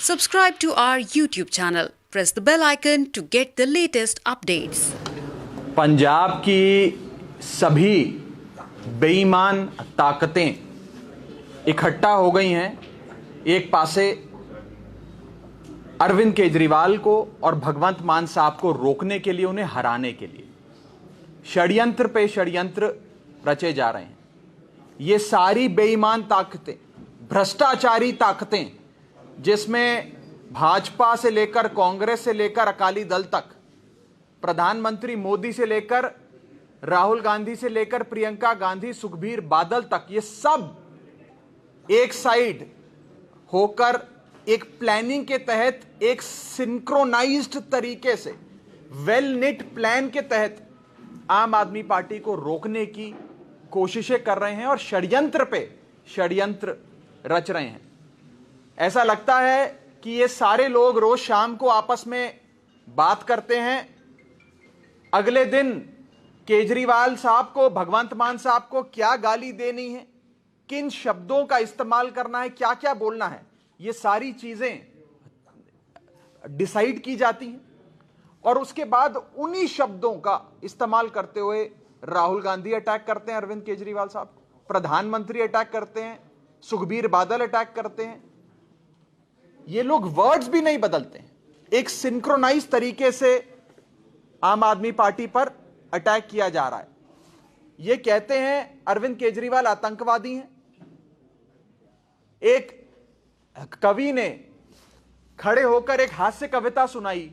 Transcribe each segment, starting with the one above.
Subscribe to our YouTube channel. Press the bell icon to get the latest updates. Punjab की सभी बेईमान ताकतें इकट्ठा हो गई हैं एक पासे अरविंद केजरीवाल को और भगवंत मान साहब को रोकने के लिए, उन्हें हराने के लिए षड्यंत्र पे षड्यंत्र रचे जा रहे हैं। ये सारी बेईमान ताकतें, भ्रष्टाचारी ताकतें, जिसमें भाजपा से लेकर कांग्रेस से लेकर अकाली दल तक, प्रधानमंत्री मोदी से लेकर राहुल गांधी से लेकर प्रियंका गांधी, सुखबीर बादल तक, ये सब एक साइड होकर एक प्लानिंग के तहत, एक सिंक्रोनाइज्ड तरीके से, वेल निट प्लान के तहत आम आदमी पार्टी को रोकने की कोशिशें कर रहे हैं और षड्यंत्र पे षड्यंत्र रच रहे हैं। ऐसा लगता है कि ये सारे लोग रोज शाम को आपस में बात करते हैं, अगले दिन केजरीवाल साहब को, भगवंत मान साहब को क्या गाली देनी है, किन शब्दों का इस्तेमाल करना है, क्या क्या बोलना है, ये सारी चीजें डिसाइड की जाती हैं और उसके बाद उन्हीं शब्दों का इस्तेमाल करते हुए राहुल गांधी अटैक करते हैं अरविंद केजरीवाल साहब को, प्रधानमंत्री अटैक करते हैं, सुखबीर बादल अटैक करते हैं। ये लोग वर्ड्स भी नहीं बदलते हैं, एक सिंक्रोनाइज तरीके से आम आदमी पार्टी पर अटैक किया जा रहा है। ये कहते हैं अरविंद केजरीवाल आतंकवादी हैं। एक कवि ने खड़े होकर एक हास्य कविता सुनाई,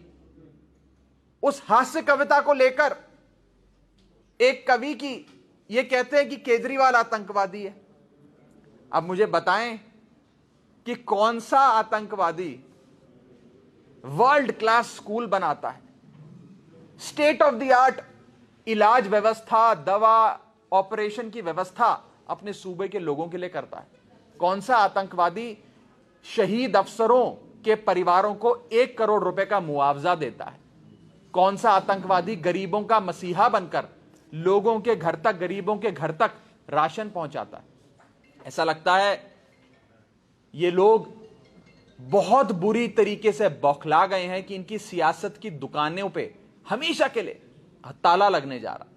उस हास्य कविता को लेकर एक कवि की ये कहते हैं कि केजरीवाल आतंकवादी है। अब मुझे बताएं कि कौन सा आतंकवादी वर्ल्ड क्लास स्कूल बनाता है, स्टेट ऑफ द आर्ट इलाज व्यवस्था, दवा, ऑपरेशन की व्यवस्था अपने सूबे के लोगों के लिए करता है? कौन सा आतंकवादी शहीद अफसरों के परिवारों को 1 करोड़ रुपए का मुआवजा देता है? कौन सा आतंकवादी गरीबों का मसीहा बनकर लोगों के घर तक, गरीबों के घर तक राशन पहुंचाता है? ऐसा लगता है ये लोग बहुत बुरी तरीके से बौखला गए हैं कि इनकी सियासत की दुकानों पे हमेशा के लिए ताला लगने जा रहा।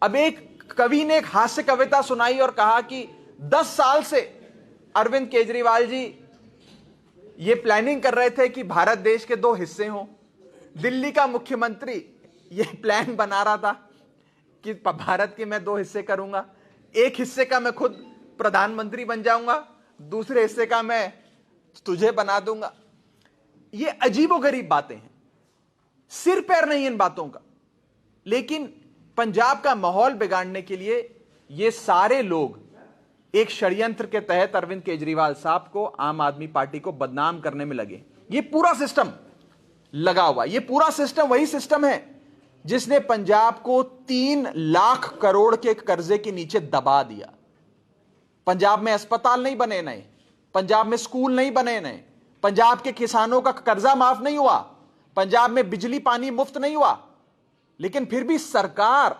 अब एक कवि ने एक हास्य कविता सुनाई और कहा कि 10 साल से अरविंद केजरीवाल जी ये प्लानिंग कर रहे थे कि भारत देश के 2 हिस्से हों। दिल्ली का मुख्यमंत्री ये प्लान बना रहा था कि भारत के मैं 2 हिस्से करूंगा, एक हिस्से का मैं खुद प्रधानमंत्री बन जाऊंगा, दूसरे हिस्से का मैं तुझे बना दूंगा। ये अजीबोगरीब बातें हैं, सिर पैर नहीं इन बातों का, लेकिन पंजाब का माहौल बिगाड़ने के लिए ये सारे लोग एक षड्यंत्र के तहत अरविंद केजरीवाल साहब को, आम आदमी पार्टी को बदनाम करने में लगे। ये पूरा सिस्टम लगा हुआ, ये पूरा सिस्टम वही सिस्टम है जिसने पंजाब को 3 लाख करोड़ के कर्जे के नीचे दबा दिया। पंजाब में अस्पताल नहीं बने नए, पंजाब में स्कूल नहीं बने नए, पंजाब के किसानों का कर्जा माफ नहीं हुआ, पंजाब में बिजली पानी मुफ्त नहीं हुआ, लेकिन फिर भी सरकार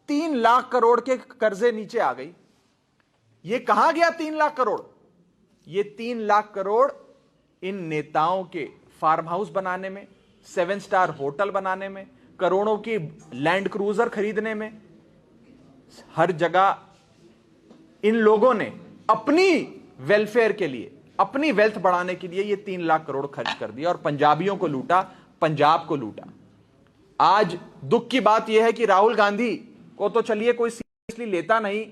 3 लाख करोड़ के कर्जे नीचे आ गई। ये कहां गया 3 लाख करोड़? ये 3 लाख करोड़ इन नेताओं के फार्म हाउस बनाने में, 7 स्टार होटल बनाने में, करोड़ों की लैंड क्रूजर खरीदने में, हर जगह इन लोगों ने अपनी वेलफेयर के लिए, अपनी वेल्थ बढ़ाने के लिए ये 3 लाख करोड़ खर्च कर दिया और पंजाबियों को लूटा, पंजाब को लूटा। आज दुख की बात यह है कि राहुल गांधी को तो चलिए कोई सीरियसली लेता नहीं,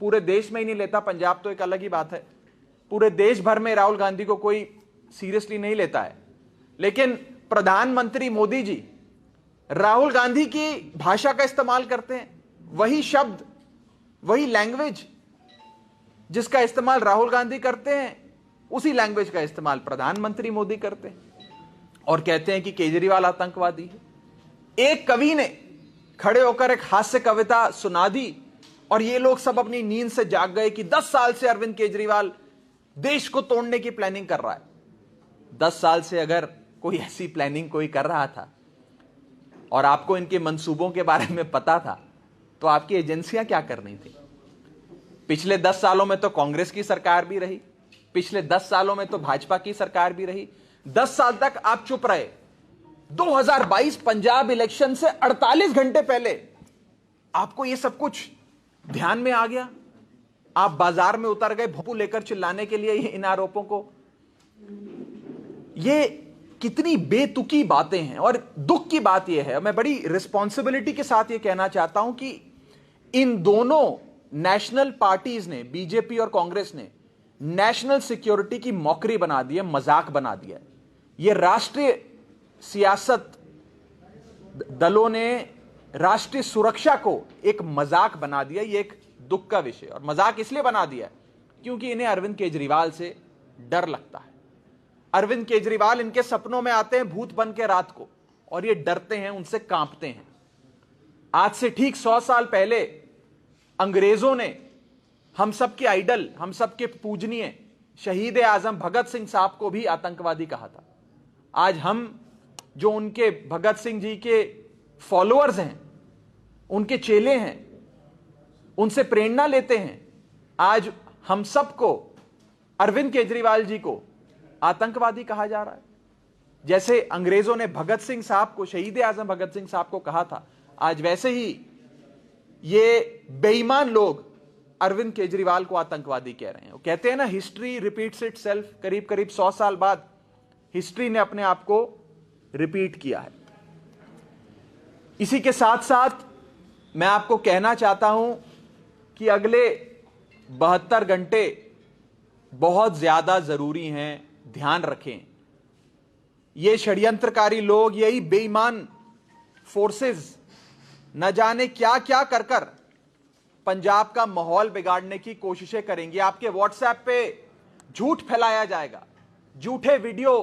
पूरे देश में ही नहीं लेता, पंजाब तो एक अलग ही बात है, पूरे देश भर में राहुल गांधी को कोई सीरियसली नहीं लेता है, लेकिन प्रधानमंत्री मोदी जी राहुल गांधी की भाषा का इस्तेमाल करते हैं, वही शब्द, वही लैंग्वेज जिसका इस्तेमाल राहुल गांधी करते हैं, उसी लैंग्वेज का इस्तेमाल प्रधानमंत्री मोदी करते हैं और कहते हैं कि केजरीवाल आतंकवादी है। एक कवि ने खड़े होकर एक हास्य कविता सुना दी और ये लोग सब अपनी नींद से जाग गए कि 10 साल से अरविंद केजरीवाल देश को तोड़ने की प्लानिंग कर रहा है। 10 साल से अगर कोई ऐसी प्लानिंग कोई कर रहा था और आपको इनके मंसूबों के बारे में पता था, तो आपकी एजेंसियां क्या कर रही थी? पिछले 10 सालों में तो कांग्रेस की सरकार भी रही, पिछले 10 सालों में तो भाजपा की सरकार भी रही, 10 साल तक आप चुप रहे। 2022 पंजाब इलेक्शन से 48 घंटे पहले आपको यह सब कुछ ध्यान में आ गया, आप बाजार में उतर गए भोंपू लेकर चिल्लाने के लिए इन आरोपों को। ये कितनी बेतुकी बातें हैं। और दुख की बात यह है, मैं बड़ी रिस्पॉन्सिबिलिटी के साथ यह कहना चाहता हूं कि इन दोनों नेशनल पार्टीज ने, बीजेपी और कांग्रेस ने, नेशनल सिक्योरिटी की मौकरी बना दी है, मजाक बना दिया है। यह राष्ट्रीय सियासत दलों ने राष्ट्रीय सुरक्षा को एक मजाक बना दिया। यह एक दुख का विषय, और मजाक इसलिए बना दिया क्योंकि इन्हें अरविंद केजरीवाल से डर लगता है। अरविंद केजरीवाल इनके सपनों में आते हैं भूत बन के रात को, और ये डरते हैं, उनसे कांपते हैं। आज से ठीक 100 साल पहले अंग्रेजों ने हम सबके आइडल, हम सबके पूजनीय शहीद आजम भगत सिंह साहब को भी आतंकवादी कहा था। आज हम जो उनके भगत सिंह जी के फॉलोअर्स हैं, उनके चेले हैं, उनसे प्रेरणा लेते हैं, आज हम सबको, अरविंद केजरीवाल जी को आतंकवादी कहा जा रहा है। जैसे अंग्रेजों ने भगत सिंह साहब को, शहीद आजम भगत सिंह साहब को कहा था, आज वैसे ही ये बेईमान लोग अरविंद केजरीवाल को आतंकवादी कह रहे हैं। वो कहते हैं ना, हिस्ट्री रिपीट्स इटसेल्फ। करीब करीब 100 साल बाद हिस्ट्री ने अपने आप को रिपीट किया है। इसी के साथ साथ मैं आपको कहना चाहता हूं कि अगले 72 घंटे बहुत ज्यादा जरूरी हैं। ध्यान रखें, ये षड्यंत्रकारी लोग, यही बेईमान फोर्सेस न जाने क्या क्या कर कर पंजाब का माहौल बिगाड़ने की कोशिशें करेंगे। आपके व्हाट्सएप पे झूठ फैलाया जाएगा, झूठे वीडियो,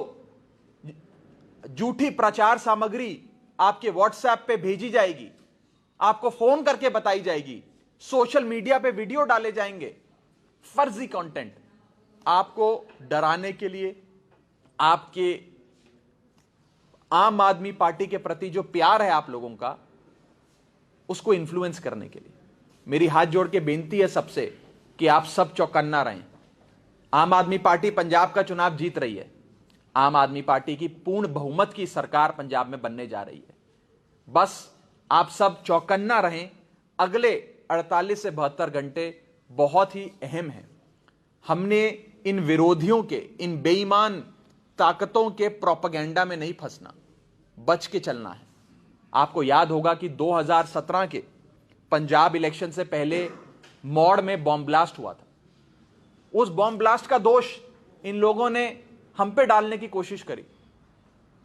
झूठी प्रचार सामग्री आपके व्हाट्सएप पे भेजी जाएगी, आपको फोन करके बताई जाएगी, सोशल मीडिया पे वीडियो डाले जाएंगे, फर्जी कंटेंट, आपको डराने के लिए, आपके आम आदमी पार्टी के प्रति जो प्यार है आप लोगों का, उसको इन्फ्लुएंस करने के लिए। मेरी हाथ जोड़ के बेनती है सबसे कि आप सब चौकन्ना रहें। आम आदमी पार्टी पंजाब का चुनाव जीत रही है। आम आदमी पार्टी की पूर्ण बहुमत की सरकार पंजाब में बनने जा रही है। बस आप सब चौकन्ना रहें। अगले 48 से 72 घंटे बहुत ही अहम हैं। हमने इन विरोधियों के, इन बेईमान ताकतों के प्रोपेगेंडा में नहीं फंसना, बच के चलना है। आपको याद होगा कि 2017 के पंजाब इलेक्शन से पहले मौड़ में बॉम्ब ब्लास्ट हुआ था। उस बॉम्ब ब्लास्ट का दोष इन लोगों ने हम पे डालने की कोशिश करी,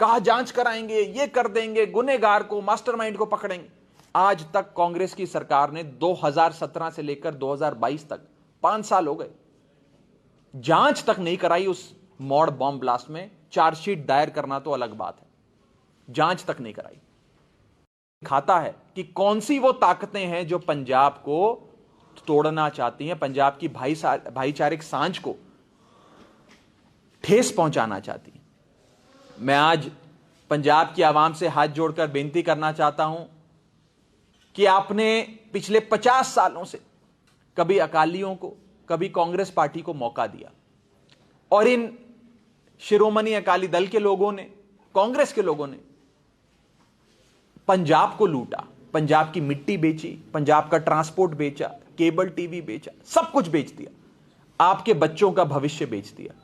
कहा जांच कराएंगे, ये कर देंगे, गुनहगार को, मास्टरमाइंड को पकड़ेंगे। आज तक कांग्रेस की सरकार ने 2017 से लेकर 2022 तक 5 साल हो गए, जांच तक नहीं कराई उस मौड़ बॉम्ब ब्लास्ट में। चार्जशीट दायर करना तो अलग बात है, जांच तक नहीं कराई। दिखाता है कि कौन सी वो ताकतें हैं जो पंजाब को तोड़ना चाहती हैं, पंजाब की भाईचारिक सांझ को ठेस पहुंचाना चाहती हैं। मैं आज पंजाब की आवाम से हाथ जोड़कर बेनती करना चाहता हूं कि आपने पिछले 50 सालों से कभी अकालियों को, कभी कांग्रेस पार्टी को मौका दिया, और इन शिरोमणि अकाली दल के लोगों ने, कांग्रेस के लोगों ने पंजाब को लूटा, पंजाब की मिट्टी बेची, पंजाब का ट्रांसपोर्ट बेचा, केबल टीवी बेचा, सब कुछ बेच दिया, आपके बच्चों का भविष्य बेच दिया,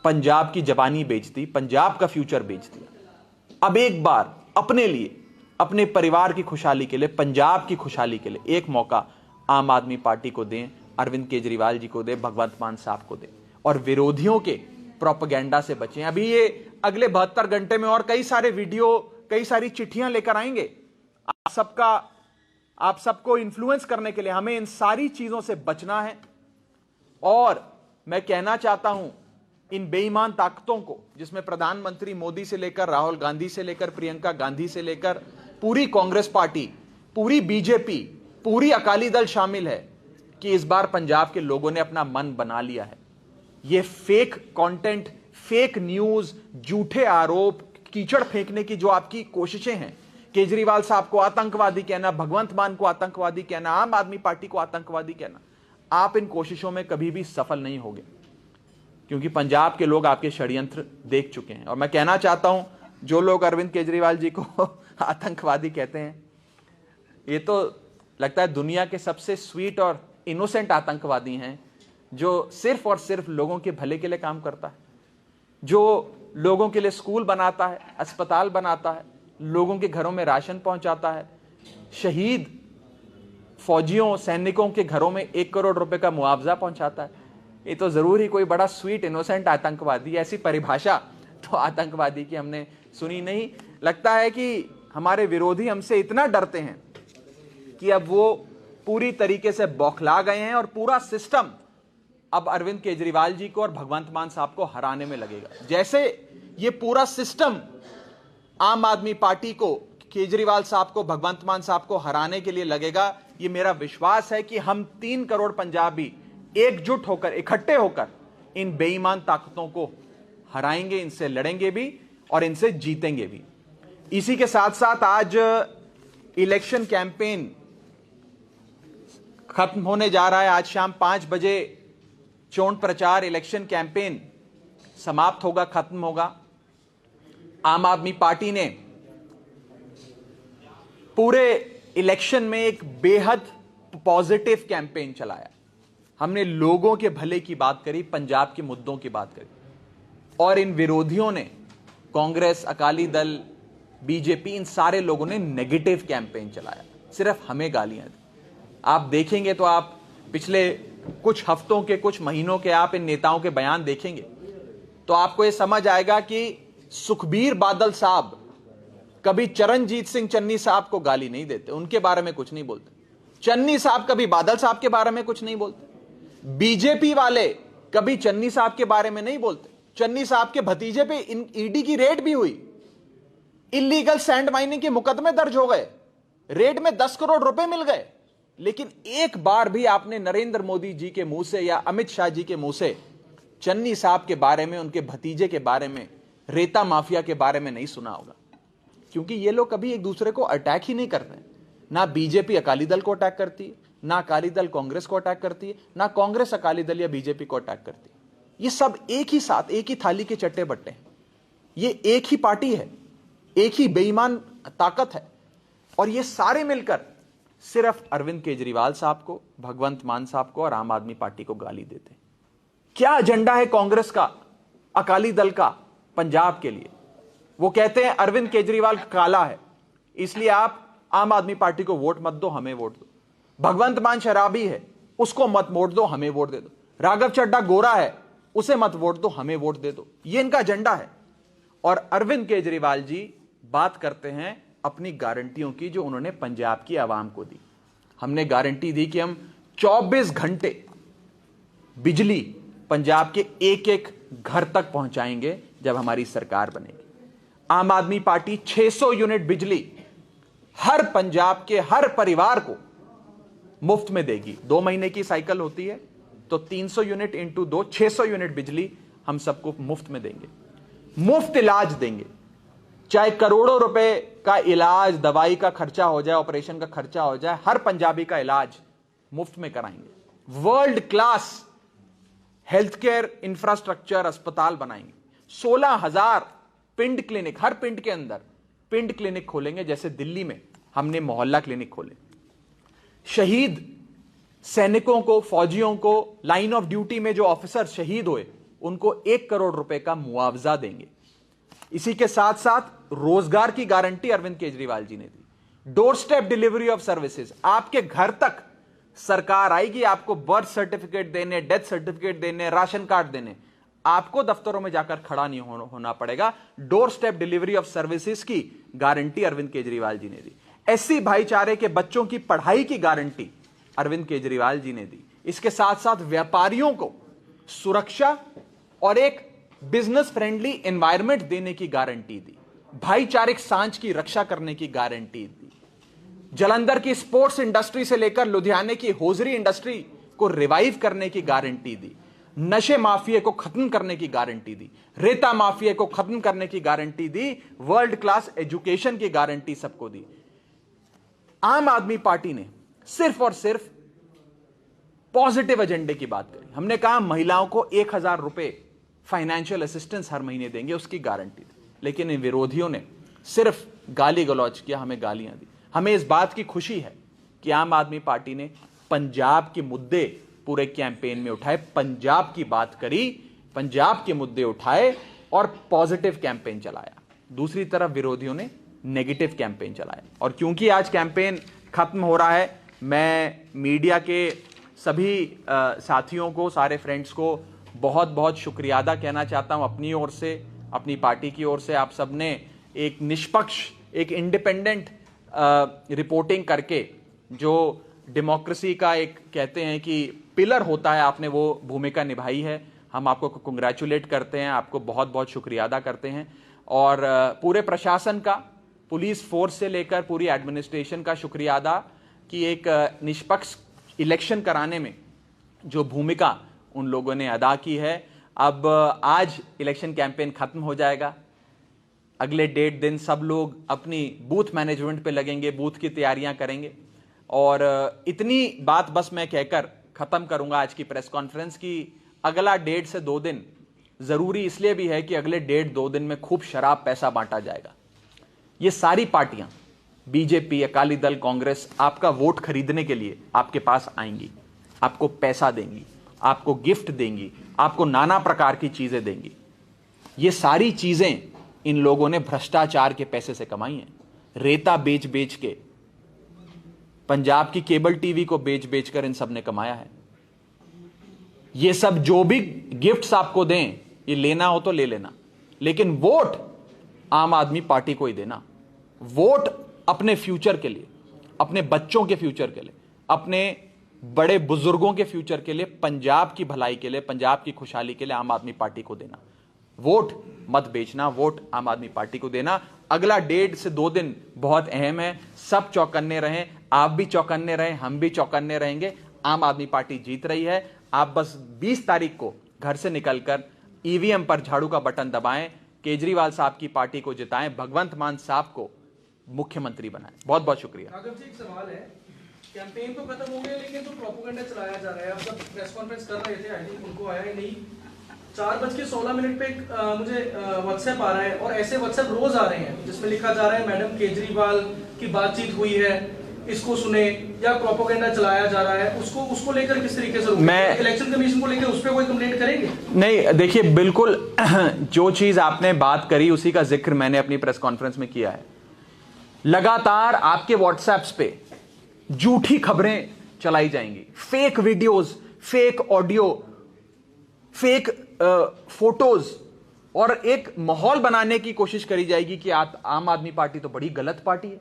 पंजाब की जवानी बेच दी, पंजाब का फ्यूचर बेच दिया। अब एक बार अपने लिए, अपने परिवार की खुशहाली के लिए, पंजाब की खुशहाली के लिए एक मौका आम आदमी पार्टी को दें, अरविंद केजरीवाल जी को दें, भगवंत मान साहब को दें, और विरोधियों के प्रोपेगेंडा से बचें। अभी ये अगले 72 घंटे में और कई सारे वीडियो, कई सारी चिट्ठियां लेकर आएंगे आप सबको इन्फ्लुएंस करने के लिए। हमें इन सारी चीजों से बचना है। और मैं कहना चाहता हूं इन बेईमान ताकतों को, जिसमें प्रधानमंत्री मोदी से लेकर राहुल गांधी से लेकर प्रियंका गांधी से लेकर पूरी कांग्रेस पार्टी, पूरी बीजेपी, पूरी अकाली दल शामिल है, कि इस बार पंजाब के लोगों ने अपना मन बना लिया है। ये फेक कंटेंट, फेक न्यूज, झूठे आरोप, कीचड़ फेंकने की जो आपकी कोशिशें हैं, केजरीवाल साहब को आतंकवादी कहना, भगवंत मान को आतंकवादी कहना, आम आदमी पार्टी को आतंकवादी कहना, आप इन कोशिशों में कभी भी सफल नहीं होंगे। क्योंकि पंजाब के लोग आपके षड्यंत्र देख चुके हैं। और मैं कहना चाहता हूं, जो लोग अरविंद केजरीवाल जी को आतंकवादी कहते हैं, ये तो लगता है दुनिया के सबसे स्वीट और इनोसेंट आतंकवादी हैं, जो सिर्फ और सिर्फ लोगों के भले के लिए काम करता है, जो लोगों के लिए स्कूल बनाता है, अस्पताल बनाता है, लोगों के घरों में राशन पहुंचाता है, शहीद फौजियों सैनिकों के घरों में 1 करोड़ रुपए का मुआवजा पहुंचाता है। ये तो जरूर ही कोई बड़ा स्वीट इनोसेंट आतंकवादी। ऐसी परिभाषा तो आतंकवादी की हमने सुनी नहीं। लगता है कि हमारे विरोधी हमसे इतना डरते हैं कि अब वो पूरी तरीके से बौखला गए हैं और पूरा सिस्टम अब अरविंद केजरीवाल जी को और भगवंत मान साहब को हराने में लगेगा। जैसे ये पूरा सिस्टम आम आदमी पार्टी को, केजरीवाल साहब को, भगवंत मान साहब को हराने के लिए लगेगा, ये मेरा विश्वास है कि हम 3 करोड़ पंजाबी एकजुट होकर, इकट्ठे होकर इन बेईमान ताकतों को हराएंगे, इनसे लड़ेंगे भी और इनसे जीतेंगे भी। इसी के साथ साथ आज इलेक्शन कैंपेन खत्म होने जा रहा है। आज शाम 5 बजे चोण प्रचार, इलेक्शन कैंपेन समाप्त होगा, खत्म होगा। आम आदमी पार्टी ने पूरे इलेक्शन में एक बेहद पॉजिटिव कैंपेन चलाया। हमने लोगों के भले की बात करी, पंजाब के मुद्दों की बात करी, और इन विरोधियों ने, कांग्रेस, अकाली दल, बीजेपी, इन सारे लोगों ने नेगेटिव कैंपेन चलाया, सिर्फ हमें गालियां दी। आप देखेंगे तो आप पिछले कुछ हफ्तों के, कुछ महीनों के आप इन नेताओं के बयान देखेंगे तो आपको यह समझ आएगा कि सुखबीर बादल साहब कभी चरणजीत सिंह चन्नी साहब को गाली नहीं देते, उनके बारे में कुछ नहीं बोलते। चन्नी साहब कभी बादल साहब के बारे में कुछ नहीं बोलते। बीजेपी वाले कभी चन्नी साहब के बारे में नहीं बोलते। चन्नी साहब के भतीजे पे ईडी की रेड भी हुई, इलीगल सैंड माइनिंग के मुकदमे दर्ज हो गए, रेड में 10 करोड़ रुपए मिल गए। लेकिन एक बार भी आपने नरेंद्र मोदी जी के मुंह से या अमित शाह जी के मुंह से चन्नी साहब के बारे में, उनके भतीजे के बारे में, रेता माफिया के बारे में नहीं सुना होगा, क्योंकि ये लोग कभी एक दूसरे को अटैक ही नहीं करते। ना बीजेपी अकाली दल को अटैक करती है, ना अकाली दल कांग्रेस को अटैक करती है, ना कांग्रेस अकाली दल या बीजेपी को अटैक करती है। ये सब एक ही साथ, एक ही थाली के चट्टे बट्टे हैं। ये एक ही पार्टी है, एक ही बेईमान ताकत है, और ये सारे मिलकर सिर्फ अरविंद केजरीवाल साहब को, भगवंत मान साहब को और आम आदमी पार्टी को गाली देते हैं। क्या एजेंडा है कांग्रेस का, अकाली दल का पंजाब के लिए? वो कहते हैं अरविंद केजरीवाल काला है, इसलिए आप आम आदमी पार्टी को वोट मत दो, हमें वोट दो। भगवंत मान शराबी है, उसको मत वोट दो, हमें वोट दे दो। राघव चड्ढा गोरा है, उसे मत वोट दो, हमें वोट दे दो। ये इनका एजेंडा है। और अरविंद केजरीवाल जी बात करते हैं अपनी गारंटियों की, जो उन्होंने पंजाब की आवाम को दी। हमने गारंटी दी कि हम 24 घंटे बिजली पंजाब के एक एक घर तक पहुंचाएंगे जब हमारी सरकार बनेगी। आम आदमी पार्टी 600 यूनिट बिजली हर पंजाब के हर परिवार को मुफ्त में देगी। 2 महीने की साइकिल होती है, तो 300 यूनिट इंटू 2, 600 यूनिट बिजली हम सबको मुफ्त में देंगे। मुफ्त इलाज देंगे, चाहे करोड़ों रुपए का इलाज, दवाई का खर्चा हो जाए, ऑपरेशन का खर्चा हो जाए, हर पंजाबी का इलाज मुफ्त में कराएंगे। World class health care infrastructure, अस्पताल बनाएंगे। 16,000 पिंड क्लिनिक, हर पिंड के अंदर पिंड क्लिनिक खोलेंगे, जैसे दिल्ली में हमने मोहल्ला क्लिनिक खोले। शहीद सैनिकों को, फौजियों को, लाइन ऑफ ड्यूटी में जो ऑफिसर शहीद हुए, उनको 1 करोड़ रुपए का मुआवजा देंगे। इसी के साथ साथ रोजगार की गारंटी अरविंद केजरीवाल जी ने दी। Door step delivery of services, आपके घर तक सरकार आएगी, आपको बर्थ सर्टिफिकेट देने, डेथ सर्टिफिकेट देने, राशन कार्ड देने, आपको दफ्तरों में जाकर खड़ा नहीं होना पड़ेगा। Door step delivery of services की गारंटी अरविंद केजरीवाल जी ने दी। एससी भाईचारे के बच्चों की पढ़ाई की गारंटी अरविंद केजरीवाल जी ने दी। इसके साथ साथ व्यापारियों को सुरक्षा और एक बिजनेस फ्रेंडली एनवायरनमेंट देने की गारंटी दी। भाईचारिक सांझ की रक्षा करने की गारंटी दी। जालंधर की स्पोर्ट्स इंडस्ट्री से लेकर लुधियाने की होजरी इंडस्ट्री को रिवाइव करने की गारंटी दी। नशे माफिया को खत्म करने की गारंटी दी। रेता माफिया को खत्म करने की गारंटी दी। वर्ल्ड क्लास एजुकेशन की गारंटी सबको दी। आम आदमी पार्टी ने सिर्फ और सिर्फ पॉजिटिव एजेंडे की बात करी। हमने कहा महिलाओं को 1,000 रुपए फाइनेंशियल असिस्टेंस हर महीने देंगे, उसकी गारंटी थी। लेकिन इन विरोधियों ने सिर्फ गाली गलौज किया, हमें गालियां दी। हमें इस बात की खुशी है कि आम आदमी पार्टी ने पंजाब के मुद्दे पूरे कैंपेन में उठाए, पंजाब की बात करी, पंजाब के मुद्दे उठाए और पॉजिटिव कैंपेन चलाया। दूसरी तरफ विरोधियों ने नेगेटिव कैंपेन चलाया। और क्योंकि आज कैंपेन खत्म हो रहा है, मैं मीडिया के सभी साथियों को, सारे फ्रेंड्स को बहुत बहुत शुक्रिया अदा कहना चाहता हूं अपनी ओर से, अपनी पार्टी की ओर से। आप सबने एक निष्पक्ष, एक इंडिपेंडेंट रिपोर्टिंग करके, जो डेमोक्रेसी का एक कहते हैं कि पिलर होता है, आपने वो भूमिका निभाई है। हम आपको कंग्रेचुलेट करते हैं, आपको बहुत बहुत शुक्रिया अदा करते हैं। और पूरे प्रशासन का, पुलिस फोर्स से लेकर पूरी एडमिनिस्ट्रेशन का शुक्रिया अदा कि एक निष्पक्ष इलेक्शन कराने में जो भूमिका उन लोगों ने अदा की है। अब आज इलेक्शन कैंपेन खत्म हो जाएगा, अगले 1.5 दिन सब लोग अपनी बूथ मैनेजमेंट पे लगेंगे, बूथ की तैयारियां करेंगे। और इतनी बात बस मैं कहकर खत्म करूंगा आज की प्रेस कॉन्फ्रेंस की अगला 1.5 से 2 दिन जरूरी इसलिए भी है कि अगले 1.5-2 दिन में खूब शराब पैसा बांटा जाएगा। ये सारी पार्टियां, बीजेपी, अकाली दल, कांग्रेस, आपका वोट खरीदने के लिए आपके पास आएंगी, आपको पैसा देंगी, आपको गिफ्ट देंगी, आपको नाना प्रकार की चीजें देंगी। ये सारी चीजें इन लोगों ने भ्रष्टाचार के पैसे से कमाई हैं। रेता बेच बेच के, पंजाब की केबल टीवी को बेच बेच कर इन सब ने कमाया है। ये सब जो भी गिफ्ट्स आपको दें, ये लेना हो तो ले लेना, लेकिन वोट आम आदमी पार्टी को ही देना। वोट अपने फ्यूचर के लिए, अपने बच्चों के फ्यूचर के लिए, अपने बड़े बुजुर्गों के फ्यूचर के लिए, पंजाब की भलाई के लिए, पंजाब की खुशहाली के लिए आम आदमी पार्टी को देना। वोट मत बेचना, वोट आम आदमी पार्टी को देना। अगला 1.5 से 2 दिन बहुत अहम है, सब चौकन्ने रहें, आप भी चौकन्ने रहें, हम भी चौकन्ने रहेंगे। आम आदमी पार्टी जीत रही है। आप बस 20 तारीख को घर से निकलकर ईवीएम पर झाड़ू का बटन दबाएं, केजरीवाल साहब की पार्टी को जिताएं, भगवंत मान साहब को मुख्यमंत्री बनाएं। बहुत बहुत शुक्रिया। राघव जी, एक सवाल है, कैंपेन तो खत्म हो गया लेकिन तो प्रोपेगेंडा चलाया जा रहा है। अब सब प्रेस कॉन्फ्रेंस कर रहे थे, आई थिंक उनको आया ही नहीं। 4:16 पे मुझे व्हाट्सएप आ रहा है, और ऐसे व्हाट्सएप रोज आ रहे हैं जिसमें लिखा जा रहा है मैडम केजरीवाल की बातचीत हुई है, इसको सुने, या प्रोपेगेंडा चलाया जा रहा है। उसको लेकर किस तरीके से मैं इलेक्शन कमीशन को लेकर उस पर कोई कंप्लेंट करेंगे? नहीं, देखिए, बिल्कुल जो चीज आपने बात करी उसी का जिक्र मैंने अपनी प्रेस कॉन्फ्रेंस में किया है। लगातार आपके व्हाट्सएप्स पे झूठी खबरें चलाई जाएंगी, fake videos, fake audio, fake photos, और एक माहौल बनाने की कोशिश करी जाएगी कि आम आदमी पार्टी तो बड़ी गलत पार्टी है,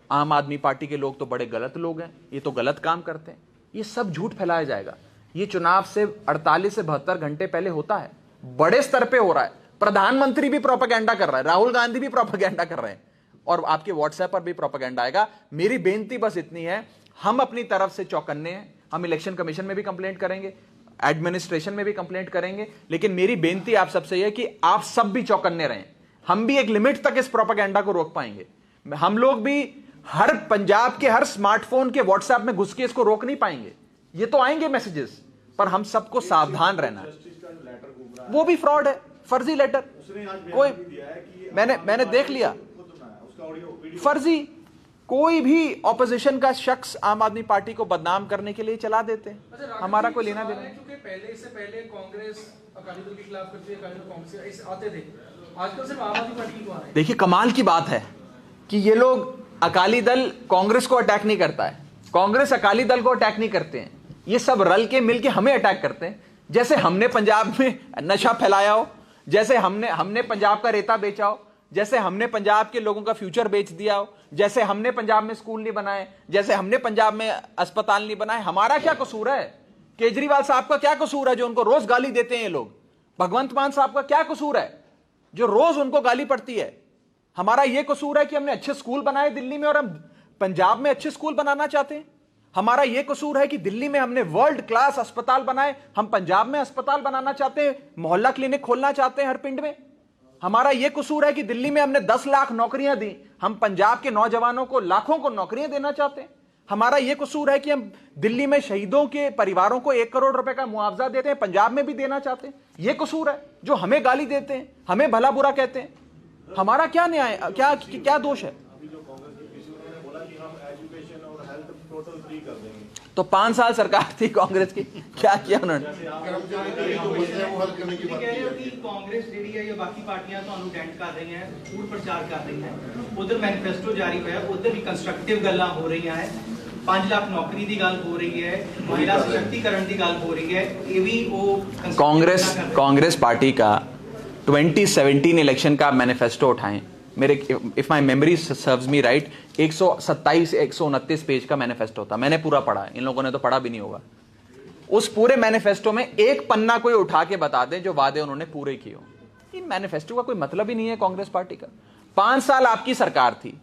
आम आदमी पार्टी के लोग तो बड़े गलत लोग हैं, ये तो गलत काम करते हैं। ये सब झूठ फैलाया जाएगा। ये चुनाव से 48 से 72 घंटे पहले होता है, बड़े स्तर पे हो रहा है। प्रधानमंत्री भी प्रोपेगेंडा कर रहा है, राहुल गांधी भी प्रोपेगेंडा कर रहे हैं, और आपके व्हाट्सएप पर भी प्रोपेगेंडा आएगा। मेरी बेनती बस इतनी है, हम अपनी तरफ से चौकन्ने हैं। हम इलेक्शन कमीशन में भी कंप्लेंट करेंगे, एडमिनिस्ट्रेशन में भी कंप्लेंट करेंगे, लेकिन मेरी बेनती आप सबसे यह है कि आप सब भी चौकन्ने रहें। हम भी एक लिमिट तक इस प्रोपेगेंडा को रोक पाएंगे। हम लोग भी हर पंजाब के हर स्मार्टफोन के व्हाट्सएप में घुस के इसको रोक नहीं पाएंगे। ये तो आएंगे मैसेजेस, पर हम सबको सावधान रहना है। वो भी फ्रॉड है, फर्जी लेटर। कोई मैंने देख लिया, फर्जी। कोई भी ऑपोजिशन का शख्स आम आदमी पार्टी को बदनाम करने के लिए चला देते हैं। हमारा कोई लेना देना नहीं। क्योंकि पहले कांग्रेस अकाली दल के खिलाफ करती है, अकाली दल कांग्रेस आते थे, आजकल सिर्फ आम आदमी पार्टी क्यों आ रहे हैं? देखिए, कमाल की बात है कि ये लोग, अकाली दल कांग्रेस को अटैक नहीं करता है, कांग्रेस अकाली दल को अटैक नहीं करते हैं, ये सब रल के मिल के हमें अटैक करते हैं। जैसे हमने पंजाब में नशा फैलाया हो, जैसे हमने पंजाब का रेता बेचा हो, जैसे हमने पंजाब के लोगों का फ्यूचर बेच दिया हो, जैसे हमने पंजाब में स्कूल नहीं बनाए, जैसे हमने पंजाब में अस्पताल नहीं बनाए। हमारा क्या कसूर है? केजरीवाल साहब का क्या कसूर है जो उनको रोज गाली देते हैं ये लोग? भगवंत मान साहब का क्या कसूर है जो रोज उनको गाली पड़ती है? हमारा यह कसूर है कि हमने अच्छे स्कूल बनाए दिल्ली में और हम पंजाब में अच्छे स्कूल बनाना चाहते हैं। हमारा यह कसूर है कि दिल्ली में हमने वर्ल्ड क्लास अस्पताल बनाए, हम पंजाब में अस्पताल बनाना चाहते हैं, मोहल्ला क्लिनिक खोलना चाहते हैं हर पिंड में। हमारा यह कसूर है कि दिल्ली में हमने 10 लाख नौकरियां दी, हम पंजाब के नौजवानों को, लाखों को नौकरियां देना चाहते हैं। हमारा यह कसूर है कि हम दिल्ली में शहीदों के परिवारों को 1 करोड़ रुपए का मुआवजा देते हैं, पंजाब में भी देना चाहते हैं। यह कसूर है जो हमें गाली देते हैं, हमें भला बुरा कहते हैं। हमारा क्या न्याय, क्या दोष है? तो 5 साल सरकार थी कांग्रेस की, क्या किया उन्होंने? कांग्रेस ਜਿਹੜੀ ਹੈ ਜਾਂ ਬਾਕੀ ਪਾਰਟੀਆਂ ਤੁਹਾਨੂੰ ਡੈਂਟ ਕਰ ਰਹੀਆਂ ਹੈ, ਫੂਡ ਪ੍ਰਚਾਰ ਕਰ ਰਹੀਆਂ ਹੈ, ਉਧਰ ਮੈਨੀਫੈਸਟੋ ਜਾਰੀ ਹੋਇਆ, ਉਧਰ ਵੀ ਕੰਸਟਰਕਟਿਵ ਗੱਲਾਂ ਹੋ ਰਹੀਆਂ ਹੈ, 5 ਲੱਖ ਨੌਕਰੀ ਦੀ ਗੱਲ ਹੋ ਰਹੀ है, महिला सशक्तिकरण की ਗੱਲ हो रही है। ये भी वो कांग्रेस पार्टी का 2017 इलेक्शन का मैनिफेस्टो उठाएं, मेरे if my memory serves me right 127 129 page का मैनिफेस्टो था। मैंने पूरा पढ़ा, इन लोगों ने तो पढ़ा भी नहीं होगा। उस पूरे मैनिफेस्टो में एक पन्ना कोई उठा के बता दे जो वादे उन्होंने पूरे किए हो। इन मैनिफेस्टो का कोई मतलब ही नहीं है कांग्रेस पार्टी का। 5 साल आपकी सरकार थी,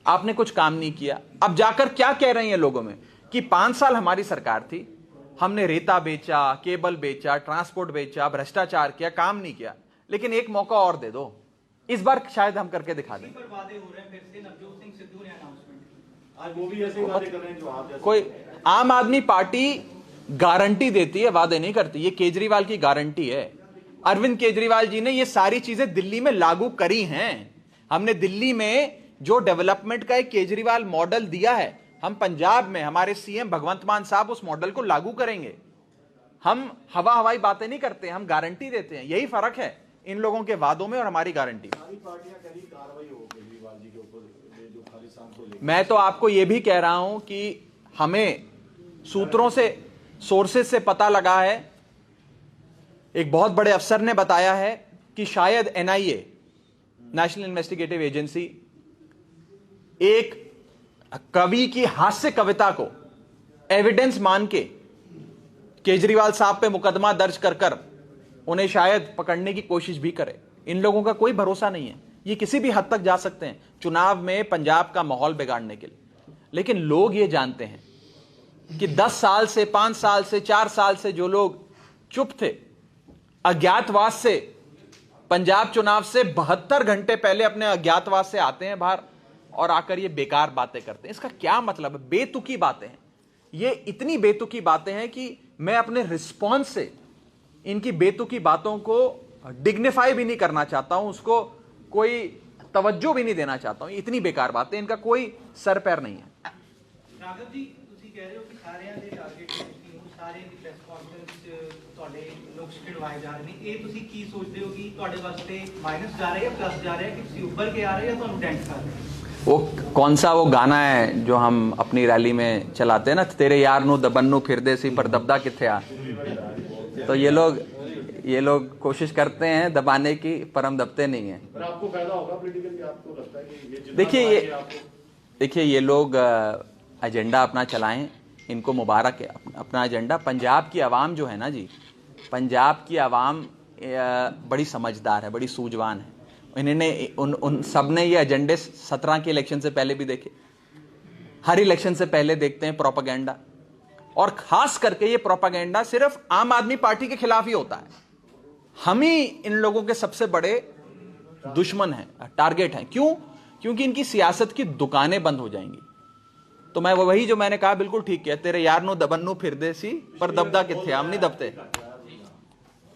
आपने कुछ काम नहीं किया। अब जाकर क्या कह रहे हैं लोगों में कि 5 साल हमारी सरकार थी, हमने रेता बेचा, केबल बेचा, ट्रांसपोर्ट बेचा, भ्रष्टाचार किया, काम नहीं किया, लेकिन एक मौका और दे दो, इस बार शायद हम करके दिखा दें। वादे हो रहे हैं, फिर से नवजोत सिंह सिद्धू ने अनाउंसमेंट, आज वो भी ऐसे ही वादे कर रहे हैं जो आप जैसे। कोई आम आदमी पार्टी गारंटी देती है, वादे नहीं करती। ये केजरीवाल की गारंटी है। अरविंद केजरीवाल जी ने ये सारी चीजें दिल्ली में लागू करी हैं। हमने दिल्ली में जो डेवलपमेंट का एक केजरीवाल मॉडल दिया है, हम पंजाब में हमारे सीएम भगवंत मान साहब उस मॉडल को लागू करेंगे। हम हवाई बातें नहीं करते, हम गारंटी देते हैं। यही फर्क है इन लोगों के वादों में और हमारी गारंटी में। सारी पार्टियां कह रही कार्रवाई हो केजरीवाल जी के ऊपर जो खालिस्तान को लेकर। मैं तो आपको यह भी कह रहा हूं कि हमें सूत्रों से, सोर्सेज से पता लगा है, एक बहुत बड़े अफसर ने बताया है कि शायद NIA, नेशनल इन्वेस्टिगेटिव एजेंसी, एक कवि की हास्य कविता को एविडेंस मान के केजरीवाल साहब पे मुकदमा दर्ज कर उन्हें शायद पकड़ने की कोशिश भी करे। इन लोगों का कोई भरोसा नहीं है, ये किसी भी हद तक जा सकते हैं चुनाव में पंजाब का माहौल बिगाड़ने के लिए। लेकिन लोग ये जानते हैं कि 10 साल से, 5 साल से, 4 साल से जो लोग चुप थे, अज्ञातवास से, पंजाब चुनाव से 72 घंटे पहले अपने अज्ञातवास से आते हैं बाहर और आकर ये बेकार बातें करते हैं। इसका क्या मतलब है? बेतुकी बातें हैं। ये इतनी बेतुकी बातें हैं कि मैं अपने रिस्पॉन्स से इनकी बेतुकी बातों को डिग्निफाई भी नहीं करना चाहता हूं, उसको कोई तवज्जो भी नहीं देना चाहता हूं। इतनी बेकार बातें, इनका कोई सर पैर नहीं है। राघव जी, ਤੁਸੀਂ ਕਹਿ ਰਹੇ ਹੋ ਕਿ ਸਾਰਿਆਂ ਦੇ ਟਾਰਗੇਟ ਤੁਸੀਂ ਹੋ, ਸਾਰਿਆਂ ਦੀ ਪ੍ਰੈਸ ਕਾਨਫਰੰਸ ਤੁਹਾਡੇ ਨੁਕਸ ਖਿਡਵਾਏ ਜਾ ਰਹੇ ਨੇ। ਇਹ ਤੁਸੀਂ ਕੀ ਸੋਚਦੇ ਹੋ ਕਿ ਤੁਹਾਡੇ ਵਾਸਤੇ ਮਾਈਨਸ ਜਾ ਰਿਹਾ ਜਾਂ प्लस जा रहा है, कि ਤੁਸੀਂ ਉੱਭਰ ਕੇ आ रहे ਜਾਂ ਤੁਹਾਨੂੰ ਡੈਂਟ ਕਰ ਰਹੇ? वो कौन सा वो गाना है जो हम अपनी रैली में चलाते हैं ना, तेरे यार नू दबन्नू फिरदे सी पर दबदा किथे आ। तो ये लोग कोशिश करते हैं दबाने की, पर हम दबते नहीं हैं। पर आपको फायदा होगा पॉलिटिकली, आपको लगता है कि ये जितना देखिए ये लोग एजेंडा अपना चलाएं, इनको मुबारक है अपना एजेंडा। पंजाब की आवाम जो है ना जी, पंजाब की आवाम बड़ी समझदार है, बड़ी सूझवान है। इन्होंने उन सब ने ये एजेंडे 17 के इलेक्शन से पहले भी देखे, हर इलेक्शन से पहले देखते हैं प्रोपागेंडा, और खास करके ये प्रोपागेंडा सिर्फ आम आदमी पार्टी के खिलाफ ही होता है। हम ही इन लोगों के सबसे बड़े दुश्मन हैं, टारगेट हैं। क्यों? क्योंकि इनकी सियासत की दुकानें बंद हो जाएंगी। तो मैं वही जो मैंने कहा बिल्कुल ठीक किया, तेरे यार नो दबन्नू फिर दे सी पर दबदा किथे, हम नहीं दबते।